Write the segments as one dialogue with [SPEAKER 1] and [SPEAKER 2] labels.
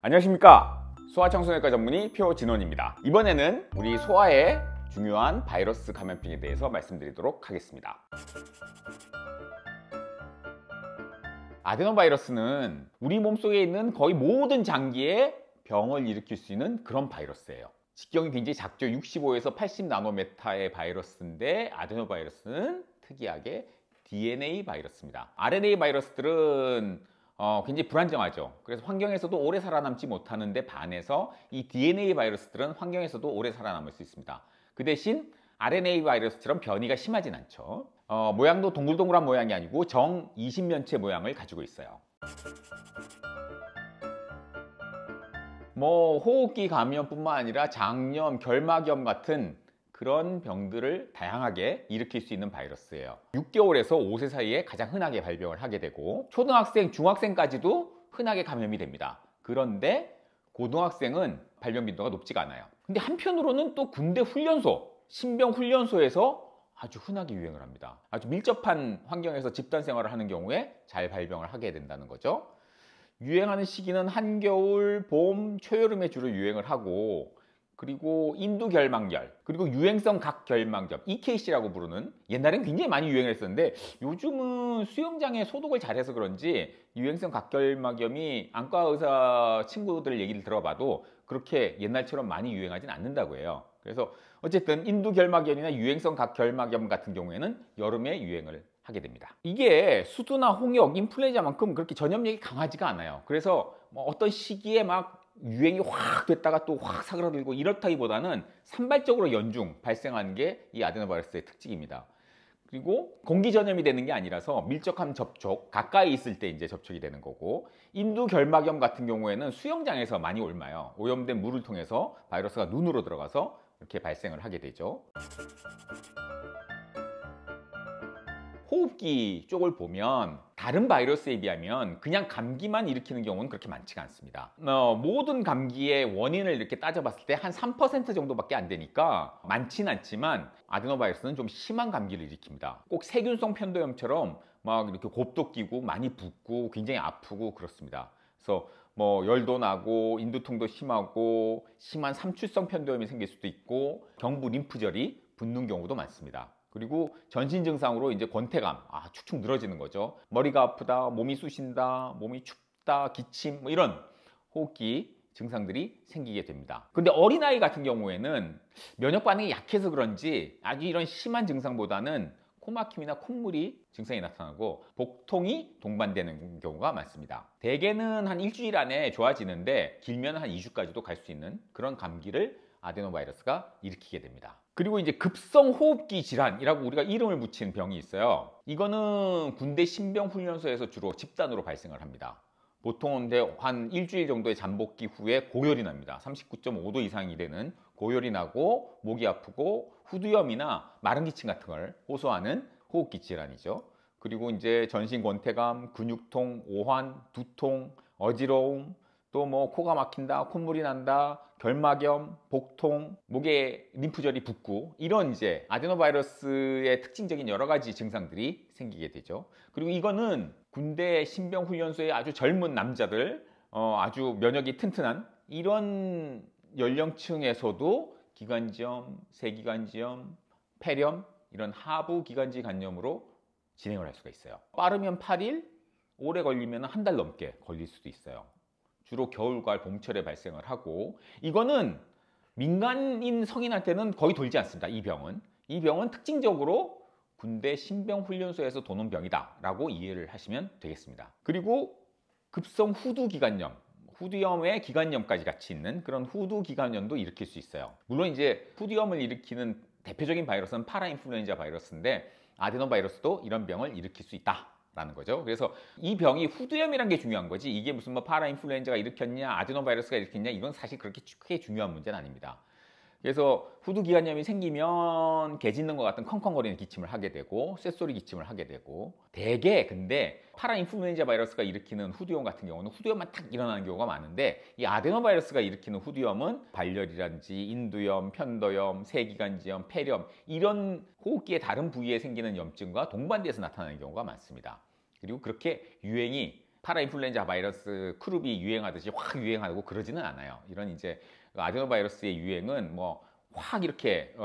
[SPEAKER 1] 안녕하십니까, 소아청소년과 전문의 표진원입니다. 이번에는 우리 소아의 중요한 바이러스 감염병에 대해서 말씀드리도록 하겠습니다. 아데노바이러스는 우리 몸속에 있는 거의 모든 장기에 병을 일으킬 수 있는 그런 바이러스예요. 직경이 굉장히 작죠. 65에서 80 나노메타의 바이러스인데, 아데노바이러스는 특이하게 DNA 바이러스입니다. RNA 바이러스들은 굉장히 불안정하죠. 그래서 환경에서도 오래 살아남지 못하는데 반해서 이 DNA 바이러스들은 환경에서도 오래 살아남을 수 있습니다. 그 대신 RNA 바이러스처럼 변이가 심하진 않죠. 모양도 동글동글한 모양이 아니고 정 20면체 모양을 가지고 있어요. 호흡기 감염뿐만 아니라 장염, 결막염 같은 그런 병들을 다양하게 일으킬 수 있는 바이러스예요. 6개월에서 5세 사이에 가장 흔하게 발병을 하게 되고, 초등학생, 중학생까지도 흔하게 감염이 됩니다. 그런데 고등학생은 발병 빈도가 높지가 않아요. 근데 한편으로는 또 군대 훈련소, 신병 훈련소에서 아주 흔하게 유행을 합니다. 아주 밀접한 환경에서 집단 생활을 하는 경우에 잘 발병을 하게 된다는 거죠. 유행하는 시기는 한겨울, 봄, 초여름에 주로 유행을 하고, 그리고 인두결막열, 그리고 유행성 각결막염, EKC라고 부르는, 옛날엔 굉장히 많이 유행을 했었는데 요즘은 수영장에 소독을 잘해서 그런지 유행성 각결막염이 안과 의사 친구들 얘기를 들어봐도 그렇게 옛날처럼 많이 유행하진 않는다고 해요. 그래서 어쨌든 인두결막염이나 유행성 각결막염 같은 경우에는 여름에 유행을 하게 됩니다. 이게 수두나 홍역, 인플루엔자만큼 그렇게 전염력이 강하지가 않아요. 그래서 어떤 시기에 막 유행이 확 됐다가 또 확 사그라들고 이렇다기보다는 산발적으로 연중 발생하는 게 이 아데노바이러스의 특징입니다. 그리고 공기 전염이 되는 게 아니라서 밀접한 접촉, 가까이 있을 때 이제 접촉이 되는 거고, 인두결막염 같은 경우에는 수영장에서 많이 옮아요. 오염된 물을 통해서 바이러스가 눈으로 들어가서 이렇게 발생을 하게 되죠. 호흡기 쪽을 보면 다른 바이러스에 비하면 그냥 감기만 일으키는 경우는 그렇게 많지가 않습니다. 모든 감기의 원인을 이렇게 따져봤을 때 한 3% 정도밖에 안 되니까 많지는 않지만, 아데노바이러스는 좀 심한 감기를 일으킵니다. 꼭 세균성 편도염처럼 막 이렇게 곱도 끼고 많이 붓고 굉장히 아프고 그렇습니다. 그래서 열도 나고 인두통도 심하고 심한 삼출성 편도염이 생길 수도 있고 경부 림프절이 붓는 경우도 많습니다. 그리고 전신 증상으로 이제 권태감, 축축 늘어지는 거죠. 머리가 아프다, 몸이 쑤신다, 몸이 춥다, 기침, 이런 호흡기 증상들이 생기게 됩니다. 근데 어린아이 같은 경우에는 면역 반응이 약해서 그런지 아주 이런 심한 증상보다는 코막힘이나 콧물이 증상이 나타나고 복통이 동반되는 경우가 많습니다. 대개는 한 일주일 안에 좋아지는데 길면 한 2주까지도 갈 수 있는 그런 감기를 아데노바이러스가 일으키게 됩니다. 그리고 이제 급성 호흡기 질환이라고 우리가 이름을 붙인 병이 있어요. 이거는 군대 신병 훈련소에서 주로 집단으로 발생을 합니다. 보통 한 일주일 정도의 잠복기 후에 고열이 납니다. 39.5도 이상이 되는 고열이 나고 목이 아프고 후두염이나 마른 기침 같은 걸 호소하는 호흡기 질환이죠. 그리고 이제 전신 권태감, 근육통, 오한, 두통, 어지러움, 또 코가 막힌다, 콧물이 난다, 결막염, 복통, 목에 림프절이 붓고, 이런 이제 아데노바이러스의 특징적인 여러 가지 증상들이 생기게 되죠. 그리고 이거는 군대 신병 훈련소의 아주 젊은 남자들, 아주 면역이 튼튼한 이런 연령층에서도 기관지염, 세기관지염, 폐렴, 이런 하부 기관지 감염으로 진행을 할 수가 있어요. 빠르면 8일, 오래 걸리면 한 달 넘게 걸릴 수도 있어요. 주로 겨울과 봄철에 발생을 하고, 이거는 민간인 성인한테는 거의 돌지 않습니다. 이 병은 특징적으로 군대 신병 훈련소에서 도는 병이다 라고 이해를 하시면 되겠습니다. 그리고 급성 후두기관염, 후두염에 기관염까지 같이 있는 그런 후두기관염도 일으킬 수 있어요. 물론 이제 후두염을 일으키는 대표적인 바이러스는 파라인플루엔자 바이러스인데, 아데노바이러스도 이런 병을 일으킬 수 있다 라는 거죠. 그래서 이 병이 후두염이란 게 중요한 거지, 이게 무슨 파라인플루엔자가 일으켰냐, 아데노바이러스가 일으켰냐, 이건 사실 그렇게 크게 중요한 문제는 아닙니다. 그래서 후두기관염이 생기면 개 짖는 것 같은 컹컹거리는 기침을 하게 되고 쇳소리 기침을 하게 되고, 대개 근데 파라인플루엔자 바이러스가 일으키는 후두염 같은 경우는 후두염만 탁 일어나는 경우가 많은데, 이 아데노바이러스가 일으키는 후두염은 발열이라든지 인두염, 편도염, 세기관지염, 폐렴, 이런 호흡기의 다른 부위에 생기는 염증과 동반돼서 나타나는 경우가 많습니다. 그리고 그렇게 유행이 파라인플루엔자 바이러스 크룹이 유행하듯이 확 유행하고 그러지는 않아요. 이런 이제 아데노바이러스의 유행은 뭐 확 이렇게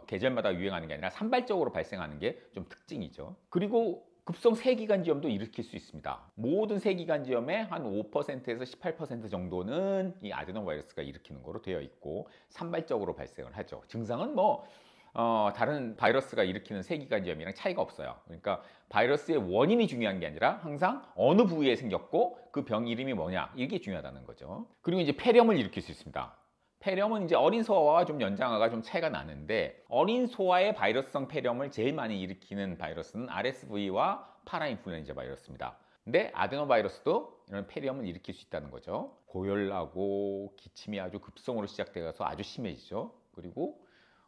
[SPEAKER 1] 계절마다 유행하는 게 아니라 산발적으로 발생하는 게 좀 특징이죠. 그리고 급성 세기관지염도 일으킬 수 있습니다. 모든 세기관지염의 한 5%에서 18% 정도는 이 아데노바이러스가 일으키는 거로 되어 있고 산발적으로 발생을 하죠. 증상은 뭐 다른 바이러스가 일으키는 세기관지염이랑 차이가 없어요. 그러니까 바이러스의 원인이 중요한 게 아니라 항상 어느 부위에 생겼고 그 병 이름이 뭐냐, 이게 중요하다는 거죠. 그리고 이제 폐렴을 일으킬 수 있습니다. 폐렴은 이제 어린 소아와 좀 연장아가 좀 차이가 나는데, 어린 소아의 바이러스성 폐렴을 제일 많이 일으키는 바이러스는 RSV와 파라인플루엔자 바이러스입니다. 근데 아데노바이러스도 이런 폐렴을 일으킬 수 있다는 거죠. 고열나고 기침이 아주 급성으로 시작돼서 아주 심해지죠. 그리고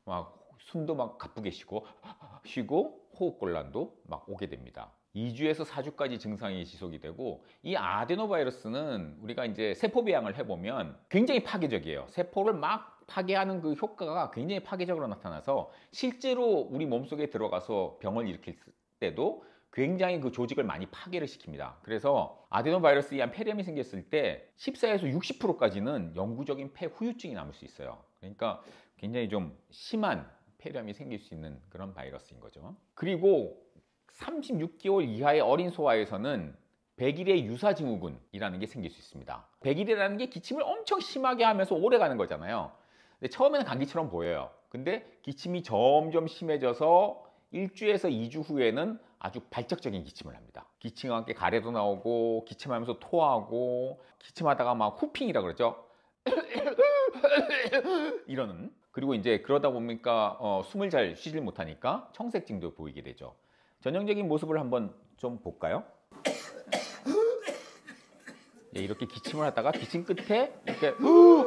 [SPEAKER 1] 막 숨도 막 가쁘게 쉬고 호흡곤란도 막 오게 됩니다. 2주에서 4주까지 증상이 지속이 되고, 이 아데노바이러스는 우리가 이제 세포 배양을 해보면 굉장히 파괴적이에요. 세포를 막 파괴하는 그 효과가 굉장히 파괴적으로 나타나서 실제로 우리 몸속에 들어가서 병을 일으킬 때도 굉장히 그 조직을 많이 파괴를 시킵니다. 그래서 아데노바이러스에 의한 폐렴이 생겼을 때 14에서 60%까지는 영구적인 폐후유증이 남을 수 있어요. 그러니까 굉장히 좀 심한 폐렴이 생길 수 있는 그런 바이러스인 거죠. 그리고 36개월 이하의 어린 소아에서는 백일의 유사증후군이라는 게 생길 수 있습니다. 백일이라는 게 기침을 엄청 심하게 하면서 오래 가는 거잖아요. 근데 처음에는 감기처럼 보여요. 근데 기침이 점점 심해져서 1주에서 2주 후에는 아주 발작적인 기침을 합니다. 기침과 함께 가래도 나오고, 기침하면서 토하고, 기침하다가 막 후핑이라 그러죠. 이러는. 그리고 이제 그러다 보니까 숨을 잘 쉬질 못하니까 청색증도 보이게 되죠. 전형적인 모습을 한번 좀 볼까요? 예, 이렇게 기침을 하다가 기침 끝에 이렇게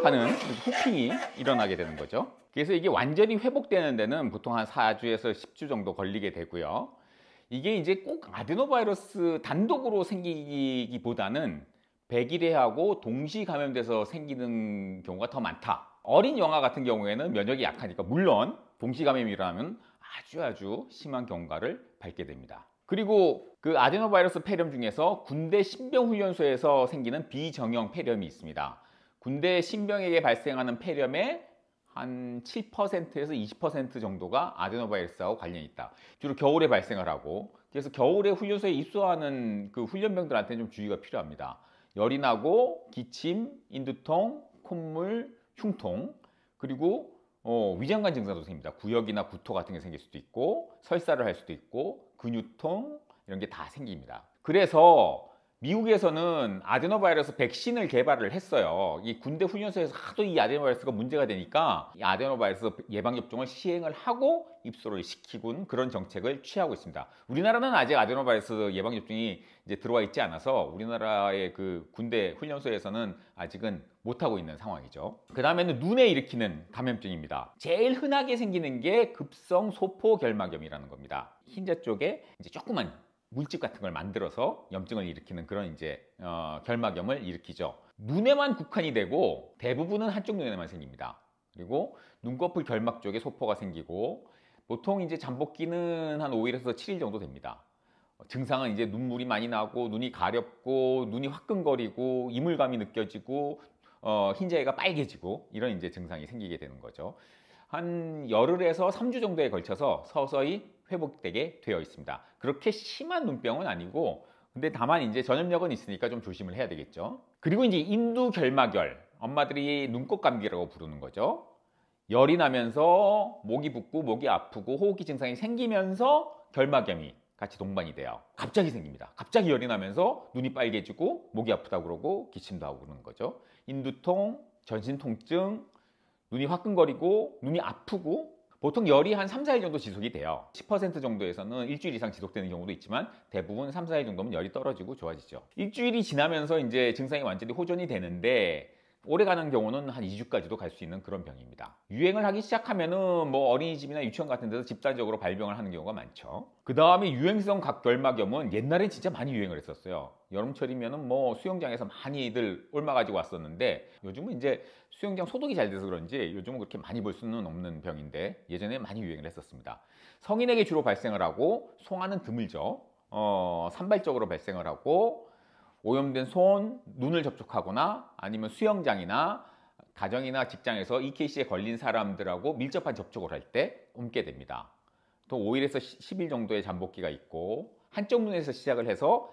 [SPEAKER 1] 하는 후핑이 일어나게 되는 거죠. 그래서 이게 완전히 회복되는 데는 보통 한 4주에서 10주 정도 걸리게 되고요. 이게 이제 꼭 아데노바이러스 단독으로 생기기보다는 백일해하고 동시 감염돼서 생기는 경우가 더 많다. 어린 영아 같은 경우에는 면역이 약하니까 물론 동시 감염이 일어나면 아주 심한 경과를 밟게 됩니다. 그리고 그 아데노바이러스 폐렴 중에서 군대 신병훈련소에서 생기는 비정형 폐렴이 있습니다. 군대 신병에게 발생하는 폐렴의 한 7%에서 20% 정도가 아데노바이러스하고 관련이 있다. 주로 겨울에 발생을 하고, 그래서 겨울에 훈련소에 입소하는 그 훈련병들한테는 좀 주의가 필요합니다. 열이 나고 기침, 인두통, 콧물, 흉통, 그리고 위장관 증상도 생깁니다. 구역이나 구토 같은 게 생길 수도 있고, 설사를 할 수도 있고, 근육통 이런 게 다 생깁니다. 그래서 미국에서는 아데노바이러스 백신을 개발을 했어요. 이 군대 훈련소에서 하도 이 아데노바이러스가 문제가 되니까 이 아데노바이러스 예방접종을 시행을 하고 입소를 시키곤 그런 정책을 취하고 있습니다. 우리나라는 아직 아데노바이러스 예방접종이 이제 들어와 있지 않아서 우리나라의 그 군대 훈련소에서는 아직은 못하고 있는 상황이죠. 그 다음에는 눈에 일으키는 감염증입니다. 제일 흔하게 생기는 게 급성 소포결막염이라는 겁니다. 흰자 쪽에 이제 조그만 물집 같은 걸 만들어서 염증을 일으키는 그런 이제 결막염을 일으키죠. 눈에만 국한이 되고 대부분은 한쪽 눈에만 생깁니다. 그리고 눈꺼풀 결막 쪽에 소포가 생기고, 보통 이제 잠복기는 한 5일에서 7일 정도 됩니다. 증상은 이제 눈물이 많이 나고, 눈이 가렵고, 눈이 화끈거리고, 이물감이 느껴지고, 흰자위가 빨개지고, 이런 이제 증상이 생기게 되는 거죠. 한 열흘에서 3주 정도에 걸쳐서 서서히 회복되게 되어 있습니다. 그렇게 심한 눈병은 아니고, 근데 다만 이제 전염력은 있으니까 좀 조심을 해야 되겠죠. 그리고 이제 인두결막열, 엄마들이 눈꽃 감기라고 부르는 거죠. 열이 나면서 목이 붓고 목이 아프고 호흡기 증상이 생기면서 결막염이 같이 동반이 돼요. 갑자기 생깁니다. 갑자기 열이 나면서 눈이 빨개지고 목이 아프다고 그러고 기침도 하고 그러는 거죠. 인두통, 전신 통증, 눈이 화끈거리고 눈이 아프고, 보통 열이 한 3, 4일 정도 지속이 돼요. 10% 정도에서는 일주일 이상 지속되는 경우도 있지만 대부분 3, 4일 정도면 열이 떨어지고 좋아지죠. 일주일이 지나면서 이제 증상이 완전히 호전이 되는데, 오래 가는 경우는 한 2주까지도 갈 수 있는 그런 병입니다. 유행을 하기 시작하면은 뭐 어린이집이나 유치원 같은 데서 집단적으로 발병을 하는 경우가 많죠. 그 다음에 유행성 각결막염은 옛날엔 진짜 많이 유행을 했었어요. 여름철이면은 뭐 수영장에서 많이들 옮아가지고 왔었는데, 요즘은 이제 수영장 소독이 잘 돼서 그런지 요즘은 그렇게 많이 볼 수는 없는 병인데, 예전에 많이 유행을 했었습니다. 성인에게 주로 발생을 하고, 송아는 드물죠. 산발적으로 발생을 하고, 오염된 손, 눈을 접촉하거나 아니면 수영장이나 가정이나 직장에서 EKC에 걸린 사람들하고 밀접한 접촉을 할 때 옮게 됩니다. 또 5일에서 10일 정도의 잠복기가 있고 한쪽 눈에서 시작을 해서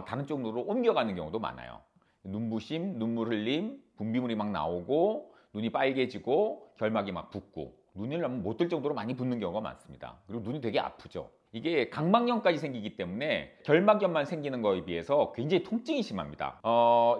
[SPEAKER 1] 다른 쪽 눈으로 옮겨가는 경우도 많아요. 눈부심, 눈물 흘림, 분비물이 막 나오고 눈이 빨개지고 결막이 막 붓고 눈을 못 뜰 정도로 많이 붓는 경우가 많습니다. 그리고 눈이 되게 아프죠. 이게 각막염까지 생기기 때문에 결막염만 생기는 거에 비해서 굉장히 통증이 심합니다.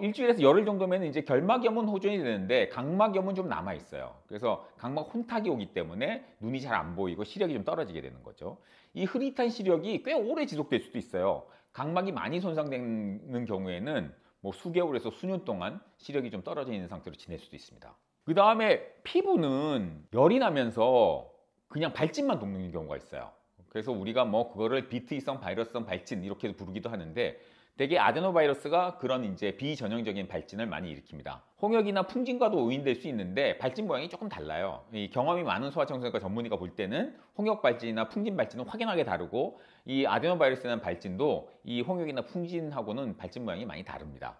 [SPEAKER 1] 일주일에서 열흘 정도면 이제 결막염은 호전이 되는데 각막염은 좀 남아 있어요. 그래서 각막 혼탁이 오기 때문에 눈이 잘 안 보이고 시력이 좀 떨어지게 되는 거죠. 이 흐릿한 시력이 꽤 오래 지속될 수도 있어요. 각막이 많이 손상되는 경우에는 뭐 수개월에서 수년 동안 시력이 좀 떨어져 있는 상태로 지낼 수도 있습니다. 그 다음에 피부는 열이 나면서 그냥 발진만 돕는 경우가 있어요. 그래서 우리가 뭐 그거를 비트이성 바이러스성 발진 이렇게도 부르기도 하는데 대개 아데노바이러스가 그런 이제 비전형적인 발진을 많이 일으킵니다. 홍역이나 풍진과도 오인될 수 있는데 발진 모양이 조금 달라요. 이 경험이 많은 소아청소년과 전문의가 볼 때는 홍역 발진이나 풍진 발진은 확연하게 다르고 이 아데노바이러스라는 발진도 이 홍역이나 풍진하고는 발진 모양이 많이 다릅니다.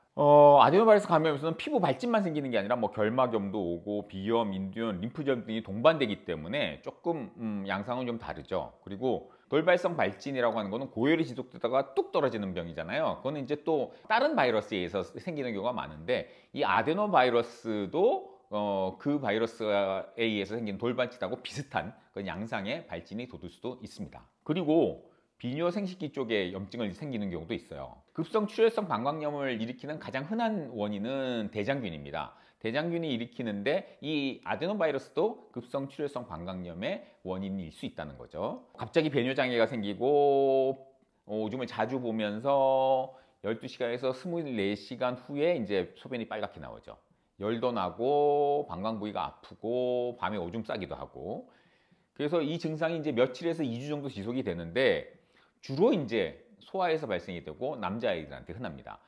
[SPEAKER 1] 아데노바이러스 감염에서는 피부 발진만 생기는 게 아니라 뭐 결막염도 오고 비염, 인두염, 림프절 등이 동반되기 때문에 조금 양상은 좀 다르죠. 그리고 돌발성 발진이라고 하는 거는 고열이 지속되다가 뚝 떨어지는 병이잖아요. 그거는 이제 또 다른 바이러스에 의해서 생기는 경우가 많은데 이 아데노바이러스도 그 바이러스에 의해서 생긴 돌발진하고 비슷한 그런 양상의 발진이 돋을 수도 있습니다. 그리고 비뇨 생식기 쪽에 염증을 생기는 경우도 있어요. 급성 출혈성 방광염을 일으키는 가장 흔한 원인은 대장균입니다. 대장균이 일으키는데 이 아데노바이러스도 급성 출혈성 방광염의 원인일 수 있다는 거죠. 갑자기 배뇨장애가 생기고 오줌을 자주 보면서 12시간에서 24시간 후에 이제 소변이 빨갛게 나오죠. 열도 나고 방광 부위가 아프고 밤에 오줌 싸기도 하고 그래서 이 증상이 이제 며칠에서 2주 정도 지속이 되는데 주로 이제 소아에서 발생이 되고 남자아이들한테 흔합니다.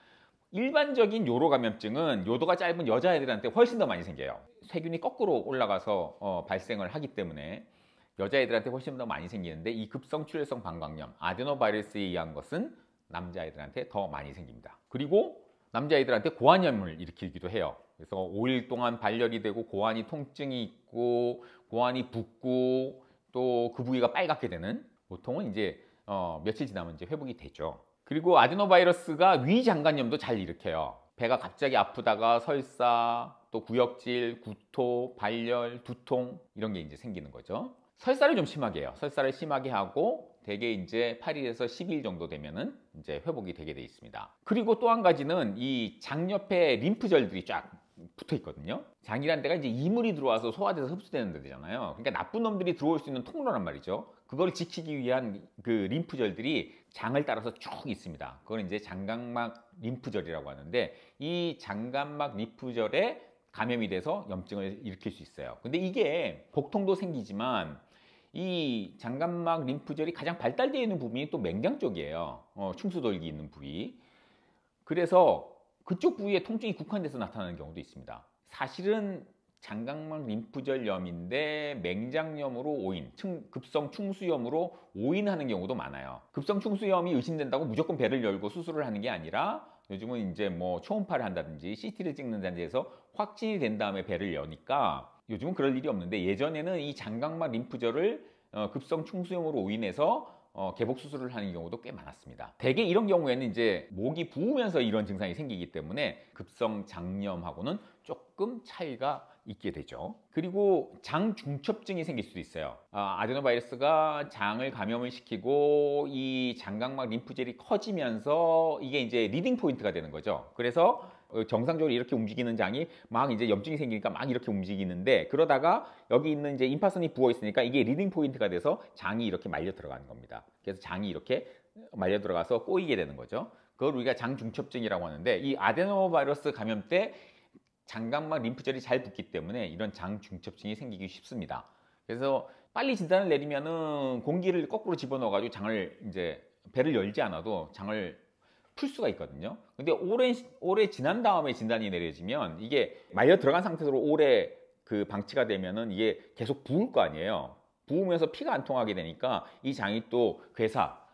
[SPEAKER 1] 일반적인 요로 감염증은 요도가 짧은 여자애들한테 훨씬 더 많이 생겨요. 세균이 거꾸로 올라가서 발생을 하기 때문에 여자애들한테 훨씬 더 많이 생기는데 이 급성 출혈성 방광염, 아데노바이러스에 의한 것은 남자애들한테 더 많이 생깁니다. 그리고 남자애들한테 고환염을 일으키기도 해요. 그래서 5일 동안 발열이 되고 고환이 통증이 있고 고환이 붓고 또 그 부위가 빨갛게 되는 보통은 이제 며칠 지나면 이제 회복이 되죠. 그리고 아데노바이러스가 위장관염도 잘 일으켜요. 배가 갑자기 아프다가 설사, 또 구역질, 구토, 발열, 두통 이런 게 이제 생기는 거죠. 설사를 좀 심하게 해요. 설사를 심하게 하고 대개 이제 8일에서 10일 정도 되면은 이제 회복이 되게 돼 있습니다. 그리고 또 한 가지는 이 장 옆에 림프절들이 쫙 붙어 있거든요. 장이란 데가 이제 이물이 들어와서 소화돼서 흡수되는 데잖아요. 그러니까 나쁜 놈들이 들어올 수 있는 통로란 말이죠. 그걸 지키기 위한 그 림프절들이 장을 따라서 쭉 있습니다. 그걸 이제 장각막 림프절이라고 하는데 이 장각막 림프절에 감염이 돼서 염증을 일으킬 수 있어요. 근데 이게 복통도 생기지만 이 장각막 림프절이 가장 발달되어 있는 부분이 또 맹장 쪽이에요. 충수돌기 있는 부위. 그래서 그쪽 부위에 통증이 국한돼서 나타나는 경우도 있습니다. 사실은 장각막 림프절염인데 맹장염으로 오인, 급성 충수염으로 오인하는 경우도 많아요. 급성 충수염이 의심된다고 무조건 배를 열고 수술을 하는 게 아니라 요즘은 이제 뭐 초음파를 한다든지 CT를 찍는다든지 해서 확진이 된 다음에 배를 여니까 요즘은 그럴 일이 없는데 예전에는 이 장각막 림프절을 급성 충수염으로 오인해서 개복 수술을 하는 경우도 꽤 많았습니다. 대개 이런 경우에는 이제 목이 부으면서 이런 증상이 생기기 때문에 급성 장염하고는 조금 차이가 있게 되죠. 그리고 장 중첩증이 생길 수도 있어요. 아데노바이러스가 장을 감염을 시키고 이 장각막 림프절이 커지면서 이게 이제 리딩 포인트가 되는 거죠. 그래서 정상적으로 이렇게 움직이는 장이 막 이제 염증이 생기니까 막 이렇게 움직이는데 그러다가 여기 있는 이제 임파선이 부어 있으니까 이게 리딩 포인트가 돼서 장이 이렇게 말려 들어가는 겁니다. 그래서 장이 이렇게 말려 들어가서 꼬이게 되는 거죠. 그걸 우리가 장 중첩증이라고 하는데 이 아데노바이러스 감염 때 장각막 림프절이 잘 붙기 때문에 이런 장 중첩증이 생기기 쉽습니다. 그래서 빨리 진단을 내리면은 공기를 거꾸로 집어넣어 가지고 장을 이제 배를 열지 않아도 장을 풀 수가 있거든요. 근데 오래 지난 다음에 진단이 내려지면 이게 말려 들어간 상태로 오래 그 방치가 되면은 이게 계속 부을 거 아니에요. 부으면서 피가 안 통하게 되니까 이 장이 또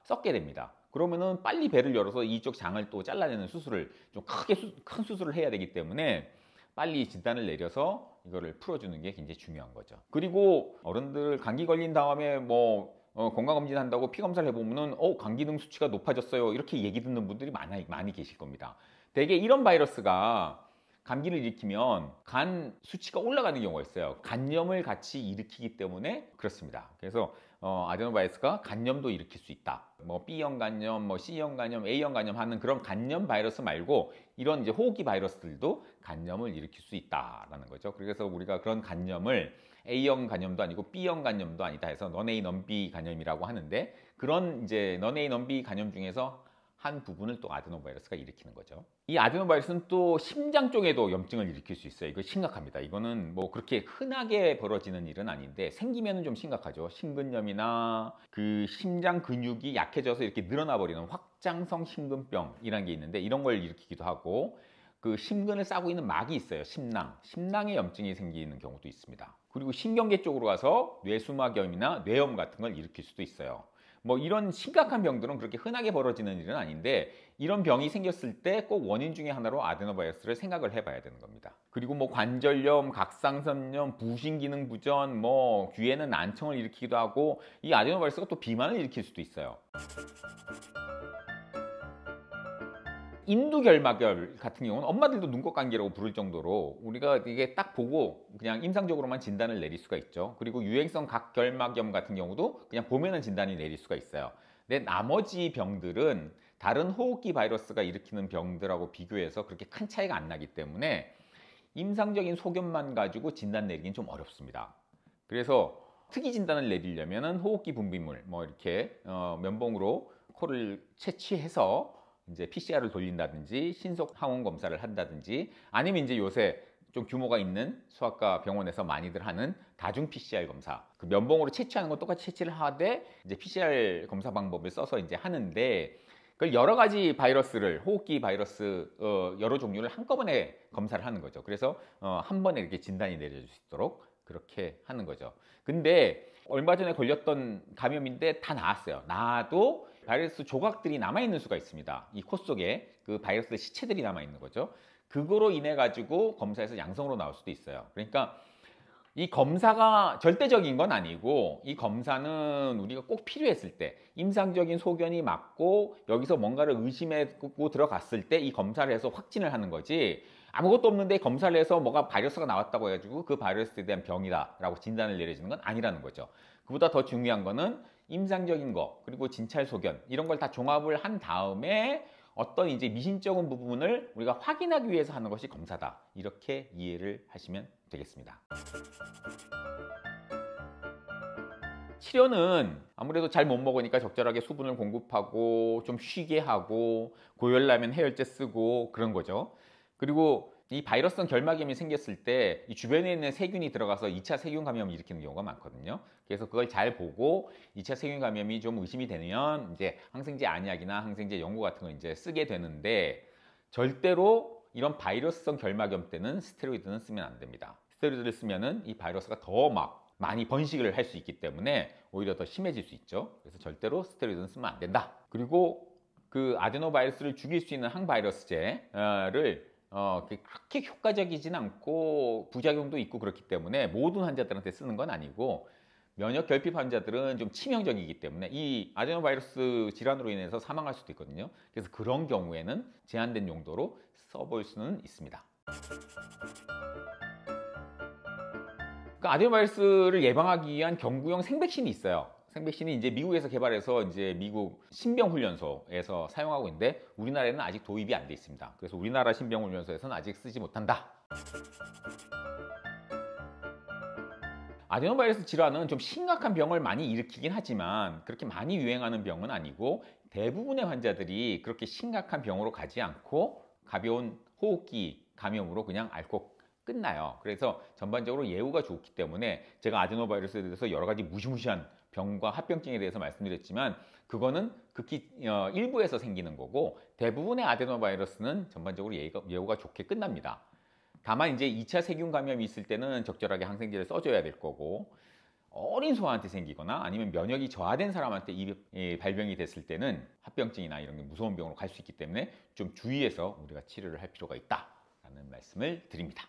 [SPEAKER 1] 썩게 됩니다. 그러면은 빨리 배를 열어서 이쪽 장을 또 잘라내는 수술을 좀 큰 수술을 해야 되기 때문에 빨리 진단을 내려서 이거를 풀어주는 게 굉장히 중요한 거죠. 그리고 어른들 감기 걸린 다음에 뭐 건강검진 한다고 피검사를 해보면은 감기능 수치가 높아졌어요 이렇게 얘기 듣는 분들이 많이 계실 겁니다. 대개 이런 바이러스가 감기를 일으키면 간 수치가 올라가는 경우가 있어요. 간염을 같이 일으키기 때문에 그렇습니다. 그래서 아데노바이러스가 간염도 일으킬 수 있다. 뭐 B형 간염, 뭐 C형 간염, A형 간염 하는 그런 간염 바이러스 말고 이런 이제 호흡기 바이러스들도 간염을 일으킬 수 있다라는 거죠. 그래서 우리가 그런 간염을 A형 간염도 아니고 B형 간염도 아니다 해서 non-A, non-B 간염이라고 하는데 그런 이제 non-A, non-B 간염 중에서 한 부분을 또 아데노바이러스가 일으키는 거죠. 이 아데노바이러스는 또 심장 쪽에도 염증을 일으킬 수 있어요. 이거 심각합니다. 이거는 뭐 그렇게 흔하게 벌어지는 일은 아닌데 생기면은 좀 심각하죠. 심근염이나 그 심장 근육이 약해져서 이렇게 늘어나 버리는 확장성 심근병이라는 게 있는데 이런 걸 일으키기도 하고 그 심근을 싸고 있는 막이 있어요. 심낭에 염증이 생기는 경우도 있습니다. 그리고 신경계 쪽으로 가서 뇌수막염이나 뇌염 같은 걸 일으킬 수도 있어요. 뭐 이런 심각한 병들은 그렇게 흔하게 벌어지는 일은 아닌데 이런 병이 생겼을 때 꼭 원인 중에 하나로 아데노바이러스를 생각을 해봐야 되는 겁니다. 그리고 뭐 관절염, 각상선염, 부신기능부전, 뭐 귀에는 난청을 일으키기도 하고 이 아데노바이러스가 또 비만을 일으킬 수도 있어요. 인두결막염 같은 경우는 엄마들도 눈꽃감기라고 부를 정도로 우리가 이게 딱 보고 그냥 임상적으로만 진단을 내릴 수가 있죠. 그리고 유행성 각결막염 같은 경우도 그냥 보면은 진단이 내릴 수가 있어요. 근데 나머지 병들은 다른 호흡기 바이러스가 일으키는 병들하고 비교해서 그렇게 큰 차이가 안 나기 때문에 임상적인 소견만 가지고 진단 내리긴 좀 어렵습니다. 그래서 특이 진단을 내리려면은 호흡기 분비물 뭐 이렇게 면봉으로 코를 채취해서 이제 PCR을 돌린다든지 신속 항원 검사를 한다든지 아니면 이제 요새 좀 규모가 있는 소아과 병원에서 많이들 하는 다중 PCR 검사 그 면봉으로 채취하는 건 똑같이 채취를 하되 이제 PCR 검사 방법을 써서 이제 하는데 그 여러 가지 바이러스를 호흡기 바이러스 여러 종류를 한꺼번에 검사를 하는 거죠. 그래서 한 번에 이렇게 진단이 내려질 수 있도록 그렇게 하는 거죠. 근데 얼마 전에 걸렸던 감염인데 다 나았어요. 나아도 바이러스 조각들이 남아있는 수가 있습니다. 이 코 속에 그 바이러스 시체들이 남아있는 거죠. 그거로 인해 가지고 검사에서 양성으로 나올 수도 있어요. 그러니까 이 검사가 절대적인 건 아니고 이 검사는 우리가 꼭 필요했을 때 임상적인 소견이 맞고 여기서 뭔가를 의심하고 들어갔을 때 이 검사를 해서 확진을 하는 거지 아무것도 없는데 검사를 해서 뭐가 바이러스가 나왔다고 해가지고 그 바이러스에 대한 병이다 라고 진단을 내려주는 건 아니라는 거죠. 그보다 더 중요한 거는 임상적인 거 그리고 진찰 소견 이런 걸 다 종합을 한 다음에 어떤 이제 미심쩍은 부분을 우리가 확인하기 위해서 하는 것이 검사다 이렇게 이해를 하시면 되겠습니다. 치료는 아무래도 잘 못 먹으니까 적절하게 수분을 공급하고 좀 쉬게 하고 고열나면 해열제 쓰고 그런 거죠. 그리고 이 바이러스성 결막염이 생겼을 때 이 주변에 있는 세균이 들어가서 2차 세균 감염을 일으키는 경우가 많거든요. 그래서 그걸 잘 보고 2차 세균 감염이 좀 의심이 되면 이제 항생제 안약이나 항생제 연고 같은 걸 이제 쓰게 되는데 절대로 이런 바이러스성 결막염 때는 스테로이드는 쓰면 안 됩니다. 스테로이드를 쓰면은 이 바이러스가 더 막 많이 번식을 할 수 있기 때문에 오히려 더 심해질 수 있죠. 그래서 절대로 스테로이드는 쓰면 안 된다. 그리고 그 아데노바이러스를 죽일 수 있는 항바이러스제를 그렇게 효과적이진 않고 부작용도 있고 그렇기 때문에 모든 환자들한테 쓰는 건 아니고 면역 결핍 환자들은 좀 치명적이기 때문에 이 아데노바이러스 질환으로 인해서 사망할 수도 있거든요. 그래서 그런 경우에는 제한된 용도로 써볼 수는 있습니다. 그러니까 아데노바이러스를 예방하기 위한 경구용 생백신이 있어요. 생백신이 이제 미국에서 개발해서 이제 미국 신병훈련소에서 사용하고 있는데 우리나라에는 아직 도입이 안 돼 있습니다. 그래서 우리나라 신병훈련소에서는 아직 쓰지 못한다. 아데노바이러스 질환은 좀 심각한 병을 많이 일으키긴 하지만 그렇게 많이 유행하는 병은 아니고 대부분의 환자들이 그렇게 심각한 병으로 가지 않고 가벼운 호흡기 감염으로 그냥 앓고 끝나요. 그래서 전반적으로 예후가 좋기 때문에 제가 아데노바이러스에 대해서 여러 가지 무시무시한 병과 합병증에 대해서 말씀드렸지만 그거는 극히 일부에서 생기는 거고 대부분의 아데노바이러스는 전반적으로 예후가 좋게 끝납니다. 다만 이제 2차 세균 감염이 있을 때는 적절하게 항생제를 써줘야 될 거고 어린 소아한테 생기거나 아니면 면역이 저하된 사람한테 이 발병이 됐을 때는 합병증이나 이런 게 무서운 병으로 갈 수 있기 때문에 좀 주의해서 우리가 치료를 할 필요가 있다라는 말씀을 드립니다.